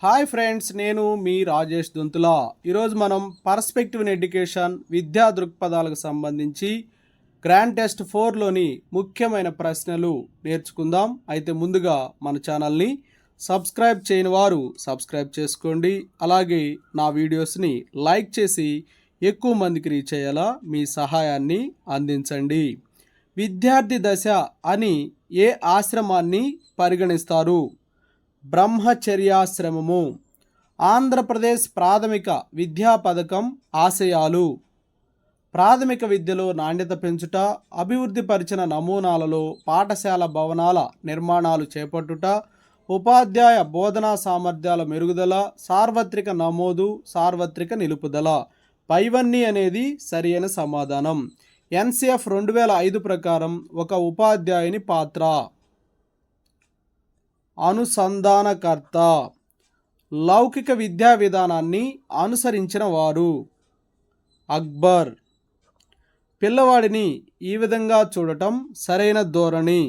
Hi friends, నేను మీ రాజేష్ దుంతుల. ఈరోజు మనం పర్స్పెక్టివ్ ఇన్ ఎడ్యుకేషన్ విద్యా దృక్పథాలకు సంబంధించి గ్రాండ్ టెస్ట్ 4లోని ముఖ్యమైన ప్రశ్నలు నేర్చుకుందాం. అయితే ముందుగా మన ఛానల్ని సబ్స్క్రైబ్ చేయని వారు సబ్స్క్రైబ్ చేసుకోండి. అలాగే నా వీడియోస్ని లైక్ చేసి ఎక్కువ మందికి రీచ్ అయ్యేలా మీ సహాయాన్ని అందించండి. విద్యార్థి దశ అని ఏ ఆశ్రమాన్ని పరిగణిస్తారు? బ్రహ్మచర్యాశ్రమము. ఆంధ్రప్రదేశ్ ప్రాథమిక విద్యా పథకం ఆశయాలు: ప్రాథమిక విద్యలో నాణ్యత పెంచుట, అభివృద్ధి పరిచిన నమూనాలలో పాఠశాల భవనాల నిర్మాణాలు చేపట్టుట, ఉపాధ్యాయ బోధనా సామర్థ్యాల మెరుగుదల, సార్వత్రిక నమోదు, సార్వత్రిక నిలుపుదల. పైవన్నీ అనేది సరియైన సమాధానం. ఎన్సిఎఫ్ 2005 ప్రకారం ఒక ఉపాధ్యాయుని పాత్ర: అనుసంధానకర్త. లౌకిక విద్యా విధానాన్ని అనుసరించిన వారు: అక్బర్. పిల్లవాడిని ఈ విధంగా చూడటం సరైన ధోరణి: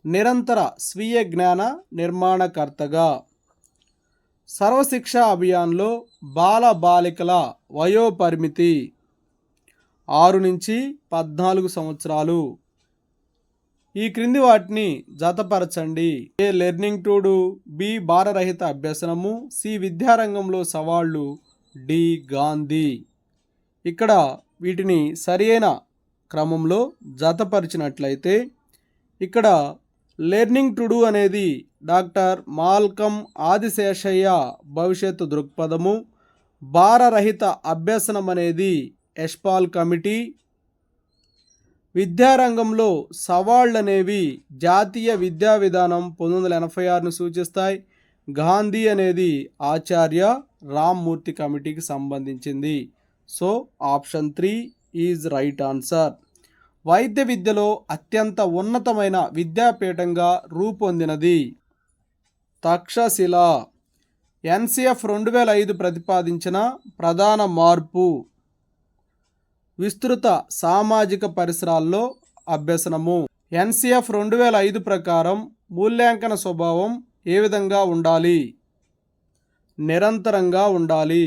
నిరంతర స్వీయ జ్ఞాన నిర్మాణకర్తగా. సర్వశిక్ష అభియాన్లో బాల బాలికల వయోపరిమితి 6 నుంచి 14 సంవత్సరాలు. ఈ క్రింది వాటిని జతపరచండి. A learning to do, B భారరహిత అభ్యసనము, సి విద్యారంగంలో సవాళ్ళు, డి గాంధీ. ఇక్కడ వీటిని సరియైన క్రమంలో జతపరిచినట్లయితే ఇక్కడ లెర్నింగ్ టు డూ అనేది డాక్టర్ మాల్కమ్ ఆదిశేషయ్య భవిష్యత్తు దృక్పథము. భారరహిత అభ్యసనం అనేది యశ్పాల్ కమిటీ. విద్యారంగంలో సవాళ్ళనేవి జాతీయ విద్యా విధానం 1986ను సూచిస్తాయి. గాంధీ అనేది ఆచార్య రామ్మూర్తి కమిటీకి సంబంధించింది. So option 3 is right answer. వైద్య విద్యలో అత్యంత ఉన్నతమైన విద్యాపీఠంగా రూపొందినది తక్షశిల. ఎన్సిఎఫ్ 2005 ప్రతిపాదించిన ప్రధాన మార్పు: విస్తృత సామాజిక పరిసరాల్లో అభ్యసనము. ఎన్సిఎఫ్ 2005 ప్రకారం మూల్యాంకన స్వభావం ఏ విధంగా ఉండాలి? నిరంతరంగా ఉండాలి.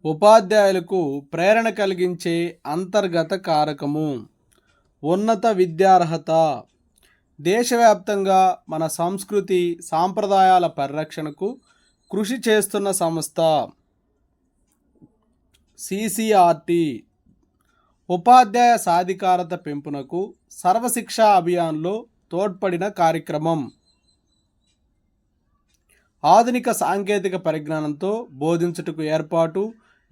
ఉపాధ్యాయులకు ప్రేరణ కలిగించే అంతర్గత కారకము: ఉన్నత విద్యార్హత. దేశవ్యాప్తంగా మన సంస్కృతి సాంప్రదాయాల పరిరక్షణకు కృషి చేస్తున్న సంస్థ సిసిఆర్టి. ఉపాధ్యాయ సాధికారత పెంపునకు సర్వశిక్షా అభియాన్లో తోడ్పడిన కార్యక్రమం. ఆధునిక సాంకేతిక పరిజ్ఞానంతో బోధించుటకు ఏర్పాటు,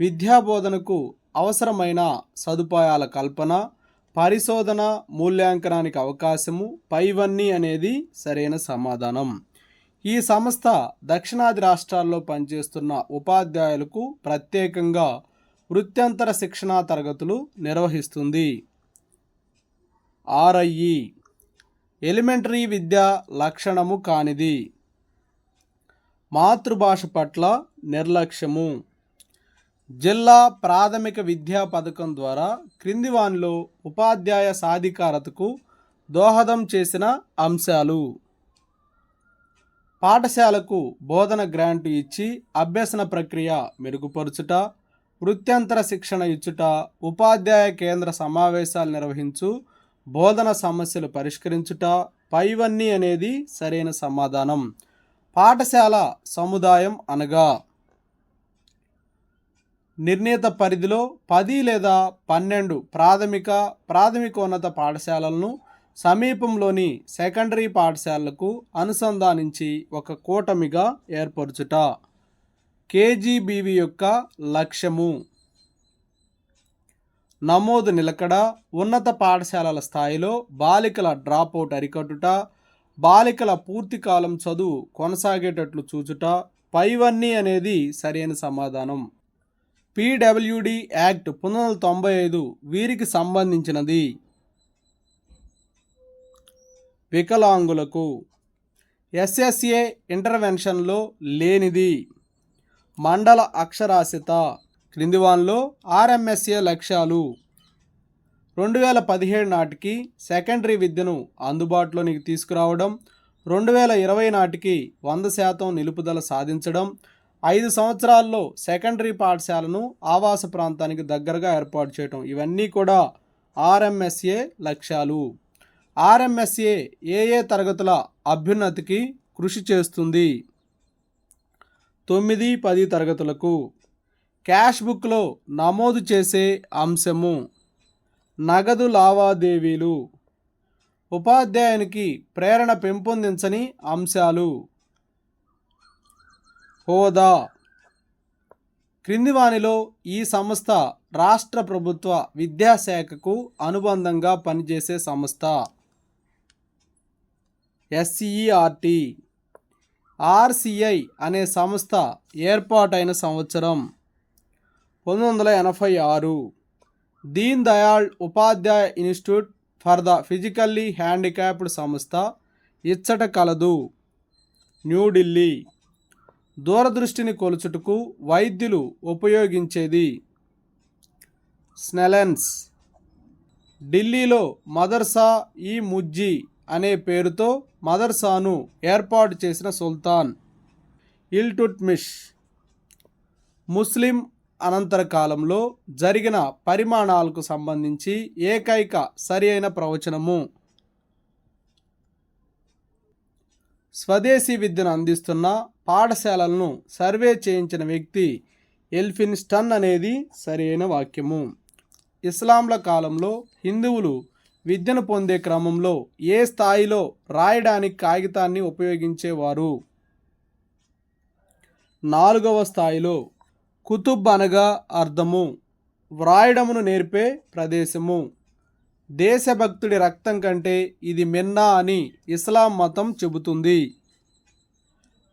విద్యాబోధనకు అవసరమైన సదుపాయాల కల్పన, పరిశోధన, మూల్యాంకనానికి అవకాశము. పైవన్నీ అనేది సరైన సమాధానం. ఈ సంస్థ దక్షిణాది రాష్ట్రాల్లో పనిచేస్తున్న ఉపాధ్యాయులకు ప్రత్యేకంగా వృత్యంతర శిక్షణా తరగతులు నిర్వహిస్తుంది. ఆర్ఐఈ. ఎలిమెంటరీ విద్య లక్షణము కానిది: మాతృభాష పట్ల నిర్లక్ష్యము. జిల్లా ప్రాథమిక విద్యా పథకం ద్వారా క్రింది వానిలో ఉపాధ్యాయ సాధికారతకు దోహదం చేసిన అంశాలు: పాఠశాలకు బోధన గ్రాంటు ఇచ్చి అభ్యసన ప్రక్రియ మెరుగుపరుచుట, వృత్యంతర శిక్షణ ఇచ్చుట, ఉపాధ్యాయ కేంద్ర సమావేశాలు నిర్వహించు, బోధన సమస్యలు పరిష్కరించుట. పైవన్నీ అనేది సరైన సమాధానం. పాఠశాల సముదాయం అనగా నిర్ణీత పరిధిలో 10 లేదా 12 ప్రాథమికోన్నత పాఠశాలలను సమీపంలోని సెకండరీ పాఠశాలలకు అనుసంధానించి ఒక కూటమిగా ఏర్పరచుట. కేజీబీవీ యొక్క లక్ష్యము: నమోదు నిలకడ, ఉన్నత పాఠశాలల స్థాయిలో బాలికల డ్రాపౌట్ అరికట్టుట, బాలికల పూర్తికాలం చదువు కొనసాగేటట్లు చూచుట. పైవన్నీ అనేది సరైన సమాధానం. పిడబ్ల్యూడి యాక్ట్ 1995 వీరికి సంబంధించినది. వికలాంగులకు. ఎస్ఎస్ఏ ఇంటర్వెన్షన్లో లేనిది: మండల అక్షరాస్యత. క్రింది వానిలో ఆర్ఎంఎస్ఏ లక్ష్యాలు: 2017 నాటికి సెకండరీ విద్యను అందుబాటులోనికి తీసుకురావడం, 2020 నాటికి 100% నిలుపుదల సాధించడం, 5 సంవత్సరాల్లో సెకండరీ పాఠశాలను ఆవాస ప్రాంతానికి దగ్గరగా ఏర్పాటు చేయడం, ఇవన్నీ కూడా ఆర్ఎంఎస్ఏ లక్ష్యాలు. ఆర్ఎంఎస్ఏ ఏ తరగతుల అభ్యున్నతికి కృషి చేస్తుంది? 9, 10 తరగతులకు. క్యాష్ బుక్లో నమోదు చేసే అంశము నగదు లావాదేవీలు. ఉపాధ్యాయునికి ప్రేరణ పెంపొందించని అంశాలు హోదా. క్రింది వానిలో ఈ సంస్థ రాష్ట్ర ప్రభుత్వ విద్యాశాఖకు అనుబంధంగా పనిచేసే సంస్థ? ఎస్సిఈఆర్టీ. ఆర్సిఐ అనే సంస్థ ఏర్పాటైన సంవత్సరం 1986. Deen Dayal Upadhyaya institute for the physically handicapped సంస్థ ఇచ్చట కలదు, న్యూఢిల్లీ. దూరదృష్టిని కొలుచుటకు వైద్యులు ఉపయోగించేది స్నెలెన్స్. ఢిల్లీలో మదర్సా ఈ ముజ్జీ అనే పేరుతో మదర్సాను ఏర్పాటు చేసిన సుల్తాన్ ఇల్టుట్మిష్. ముస్లిం అనంతర కాలంలో జరిగిన పరిమాణాలకు సంబంధించి ఏకైక సరి అయిన ప్రవచనము. స్వదేశీ విద్యను అందిస్తున్న పాఠశాలలను సర్వే చేయించిన వ్యక్తి ఎల్ఫిన్స్టన్ అనేది సరి అయిన వాక్యము. ఇస్లాంల కాలంలో హిందువులు విద్యను పొందే క్రమంలో ఏ స్థాయిలో రాయడానికి కాగితాన్ని ఉపయోగించేవారు? 4వ స్థాయిలో. కుతుబ్ అనగా అర్థము వ్రాయడమును నేర్పే ప్రదేశము. దేశభక్తుడి రక్తం కంటే ఇది మిన్నా అని ఇస్లాం మతం చెబుతుంది.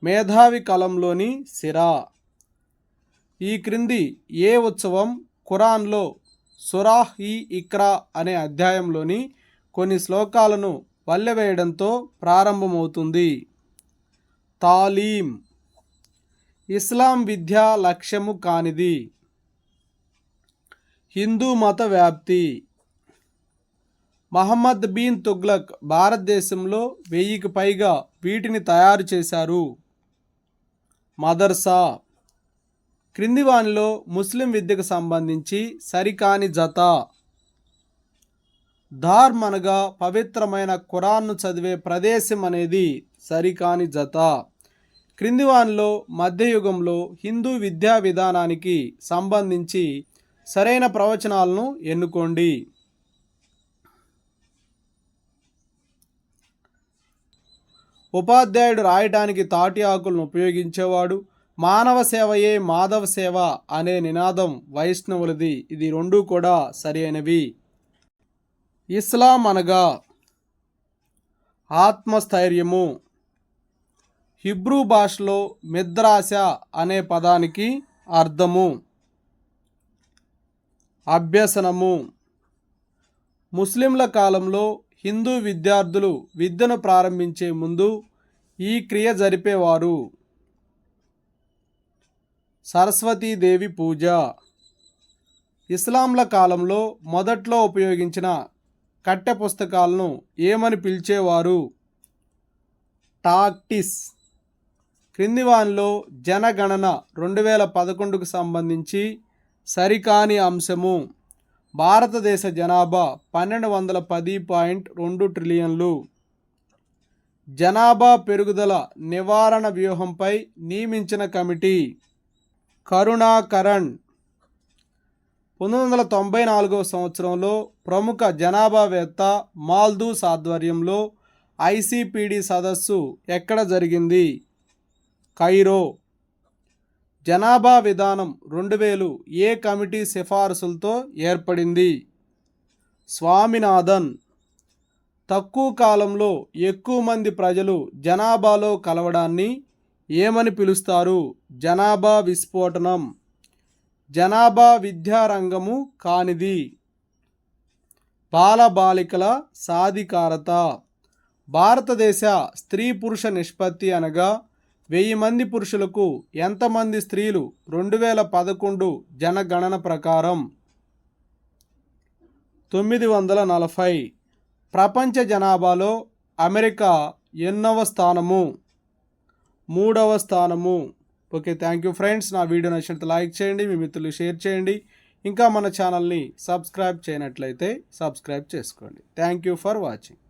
మేధావి కలంలోని సిరా. ఈ క్రింది ఏ ఉత్సవం ఖురాన్లో సురాహ్ ఈ ఇక్రా అనే అధ్యాయంలోని కొన్ని శ్లోకాలను వల్లెవేయడంతో ప్రారంభమవుతుంది? తాలీం. ఇస్లాం విద్యా లక్ష్యము కానిది? హిందూ మత వ్యాప్తి. మహమ్మద్ బిన్ తుగ్లక్ భారతదేశంలో 1000కి పైగా వీటిని తయారు చేశారు. మదర్సా. క్రింది వానిలో ముస్లిం విద్యకు సంబంధించి సరికాని జత? ధార్మ్ అనగా పవిత్రమైన ఖురాన్ను చదివే ప్రదేశం అనేది సరికాని జత. క్రింది వానిలో మధ్యయుగంలో హిందూ విద్యా విధానానికి సంబంధించి సరైన ప్రవచనాలను ఎన్నుకోండి. ఉపాధ్యాయుడు రాయటానికి తాటి ఆకులను ఉపయోగించేవాడు. మానవ సేవయే మాధవ సేవ అనే నినాదం వైష్ణవులది. ఇది రెండూ కూడా సరి అయినవి. ఇస్లాం అనగా ఆత్మస్థైర్యము. హిబ్రూ భాషలో మిద్రాస అనే పదానికి అర్థము అభ్యసనము. ముస్లింల కాలంలో హిందూ విద్యార్థులు విద్యను ప్రారంభించే ముందు ఈ క్రియ జరిపేవారు. సరస్వతీదేవి పూజ. ఇస్లాంల కాలంలో మొదట్లో ఉపయోగించిన కట్టె పుస్తకాలను ఏమని పిలిచేవారు? టాక్టిస్. క్రింది వానిలో జనగణన 2011కు సంబంధించి సరికాని అంశము. భారతదేశ జనాభా 1210.2 ట్రిలియన్లు. జనాభా పెరుగుదల నివారణ వ్యూహంపై నియమించిన కమిటీ? కరుణాకరణ్. 1994వ సంవత్సరంలో ప్రముఖ జనాభావేత్త మాల్దూస్ ఆధ్వర్యంలో ఐసిపిడి సదస్సు ఎక్కడ జరిగింది? కైరో. జనాభా విధానం 2000 ఏ కమిటీ సిఫారసులతో ఏర్పడింది? స్వామినాథన్. తక్కువ కాలంలో ఎక్కువ మంది ప్రజలు జనాభాలో కలవడాన్ని ఏమని పిలుస్తారు? జనాభా విస్ఫోటనం. జనాభా విద్యారంగము కానిది? బాలబాలికల సాధికారత. భారతదేశ స్త్రీ పురుష నిష్పత్తి అనగా 1000 మంది పురుషులకు ఎంతమంది స్త్రీలు 2011 జనగణన ప్రకారం? 940. ప్రపంచ జనాభాలో అమెరికా ఎన్నవ స్థానము? 3వ స్థానము. Okay, thank you friends. నా వీడియో నచ్చినట్లయితే లైక్ చేయండి, మీ మిత్రులు షేర్ చేయండి. ఇంకా మన ఛానల్ని సబ్స్క్రైబ్ చేయనట్లయితే సబ్స్క్రైబ్ చేసుకోండి. Thank you for watching.